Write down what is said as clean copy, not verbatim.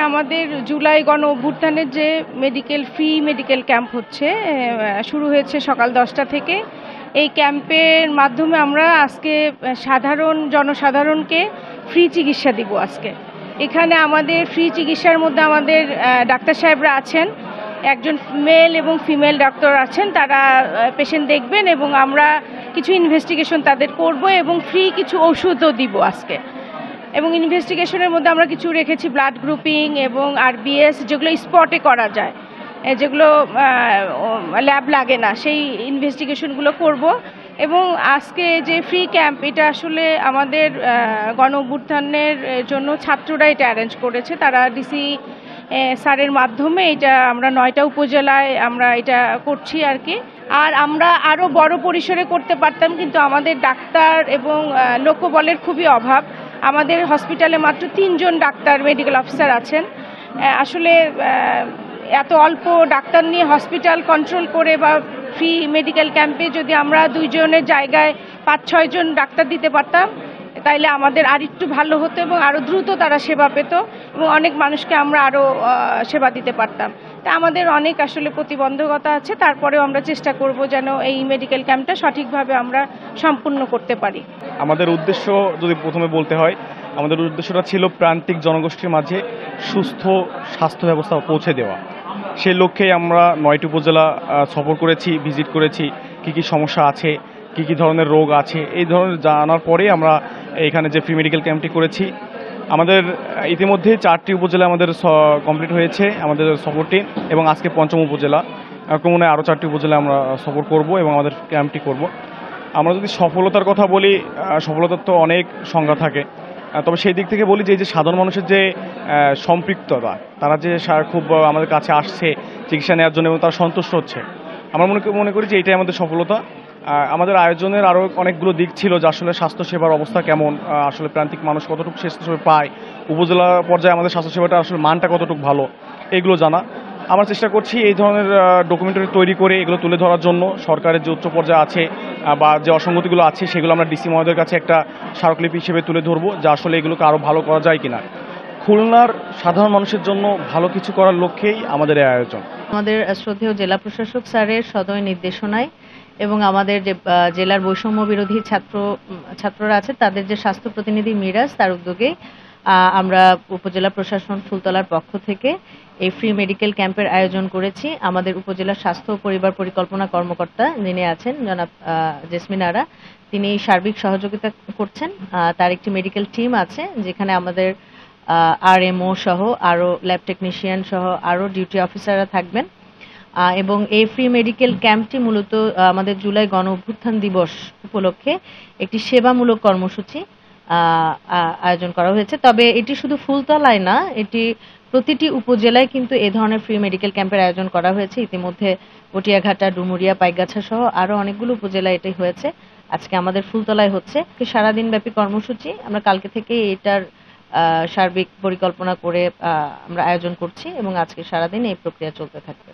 আমাদের জুলাই গণ অভ্যুত্থানের যে ফ্রি মেডিকেল ক্যাম্প হচ্ছে, শুরু হয়েছে সকাল 10টা থেকে। এই ক্যাম্পের মাধ্যমে আমরা আজকে জনসাধারণকে ফ্রি চিকিৎসা দিব। আজকে এখানে আমাদের ফ্রি চিকিৎসার মধ্যে আমাদের ডাক্তার সাহেবরা আছেন, একজন মেল এবং ফিমেল ডাক্তার আছেন, তারা পেশেন্ট দেখবেন এবং আমরা কিছু ইনভেস্টিগেশন তাদের করব এবং ফ্রি কিছু ওষুধও দিব আজকে। এবং ইনভেস্টিগেশনের মধ্যে আমরা কিছু রেখেছি ব্লাড গ্রুপিং এবং আরবিএস, যেগুলো স্পটে করা যায়, যেগুলো ল্যাব লাগে না, সেই ইনভেস্টিগেশনগুলো করব। এবং আজকে যে ফ্রি ক্যাম্প, এটা আসলে আমাদের গণ অভ্যুত্থানের জন্য ছাত্ররা এটা অ্যারেঞ্জ করেছে। তারা ডিসি স্যারের মাধ্যমে এটা আমরা 9টা উপজেলায় আমরা এটা করছি আর কি। আর আমরা আরও বড় পরিসরে করতে পারতাম, কিন্তু আমাদের ডাক্তার এবং লোকবলের খুবই অভাব। আমাদের হসপিটালে মাত্র 3 জন ডাক্তার মেডিকেল অফিসার আছেন। আসলে এত অল্প ডাক্তার নিয়ে হসপিটাল কন্ট্রোল করে বা ফ্রি মেডিকেল ক্যাম্পে যদি আমরা 2 জনের জায়গায় 5-6 জন ডাক্তার দিতে পারতাম, তাইলে আমাদের আর একটু ভালো হতো এবং আরও দ্রুত তারা সেবা পেত এবং অনেক মানুষকে আমরা আরও সেবা দিতে পারতাম। তা আমাদের অনেক আসলে প্রতিবন্ধকতা আছে, তারপরেও আমরা চেষ্টা করব যেন এই মেডিকেল ক্যাম্পটা সঠিকভাবে আমরা সম্পূর্ণ করতে পারি। আমাদের উদ্দেশ্য যদি প্রথমে বলতে হয়, আমাদের উদ্দেশ্যটা ছিল প্রান্তিক জনগোষ্ঠীর মাঝে সুস্থ স্বাস্থ্য ব্যবস্থা পৌঁছে দেওয়া। সেই লক্ষ্যেই আমরা 9টি উপজেলা সফর করেছি, ভিজিট করেছি, কী সমস্যা আছে, কী ধরনের রোগ আছে, এই ধরনের জানার পরে আমরা এখানে যে ফ্রি মেডিকেল ক্যাম্পটি করেছি। আমাদের ইতিমধ্যে 4টি উপজেলা আমাদের কমপ্লিট হয়েছে আমাদের সফরটি, এবং আজকে 5ম উপজেলা, ক্রমে আরও 4টি উপজেলা আমরা সফর করব এবং আমাদের ক্যাম্পটি করব। আমরা যদি সফলতার কথা বলি, সফলতার তো অনেক সংজ্ঞা থাকে, তবে সেই দিক থেকে বলি যে সাধারণ মানুষের যে সম্পৃক্ততা, তারা যে খুব আমাদের কাছে আসছে চিকিৎসা নেওয়ার জন্য এবং তারা সন্তুষ্ট হচ্ছে, আমরা মনে করি যে এটাই আমাদের সফলতা। আমাদের আয়োজনের আরও অনেকগুলো দিক ছিল, যে আসলে স্বাস্থ্যসেবার অবস্থা কেমন, আসলে প্রান্তিক মানুষ কতটুকু স্বাস্থ্যসেবা পায়, উপজেলা পর্যায়ে আমাদের স্বাস্থ্যসেবাটা আসলে মানটা কতটুকু ভালো, এগুলো জানা। আমরা চেষ্টা করছি এই ধরনের ডকুমেন্টারি তৈরি করে এগুলো তুলে ধরার জন্য। সরকারের যে উচ্চ পর্যায়ে আছে বা যে অসঙ্গতিগুলো আছে, সেগুলো আমরা ডিসি মহোদয়ের কাছে একটা স্মারকলিপি হিসেবে তুলে ধরবো, যে আসলে এগুলোকে আরও ভালো করা যায় কিনা। খুলনার সাধারণ মানুষের জন্য ভালো কিছু করার লক্ষ্যেই আমাদের এই আয়োজন। আমাদের শ্রদ্ধেয় জেলা প্রশাসক স্যারের সদয় নির্দেশনায় এবং আমাদের যে জেলার বৈষম্য বিরোধী ছাত্ররা আছে, তাদের যে স্বাস্থ্য প্রতিনিধি মিরাজ, তার উদ্যোগে আমরা উপজেলা প্রশাসন ফুলতলার পক্ষ থেকে এই ফ্রি মেডিকেল ক্যাম্পের আয়োজন করেছি। আমাদের উপজেলা স্বাস্থ্য ও পরিবার পরিকল্পনা কর্মকর্তা যিনি আছেন জনাব জেসমিন আরা, তিনি সার্বিক সহযোগিতা করছেন। তার একটি মেডিকেল টিম আছে, যেখানে আমাদের RMO সহ আরও ল্যাব টেকনিশিয়ান সহ আরও ডিউটি অফিসাররা থাকবেন। এবং এই ফ্রি মেডিকেল ক্যাম্পটি মূলত আমাদের জুলাই গণ অভ্যুত্থান দিবস উপলক্ষে একটি সেবামূলক কর্মসূচি আয়োজন করা হয়েছে। তবে এটি শুধু ফুলতলায় না, এটি প্রতিটি উপজেলায় কিন্তু এ ধরনের ফ্রি মেডিকেল ক্যাম্পের আয়োজন করা হয়েছে। ইতিমধ্যে পটিয়াঘাটা, ডুমুরিয়া, পাইকগাছা সহ আরও অনেকগুলো উপজেলায় এটাই হয়েছে। আজকে আমাদের ফুলতলায় হচ্ছে। সারাদিন ব্যাপী কর্মসূচি, আমরা কালকে থেকে এটার সার্বিক পরিকল্পনা করে আমরা আয়োজন করছি এবং আজকে সারাদিন এই প্রক্রিয়া চলতে থাকবে।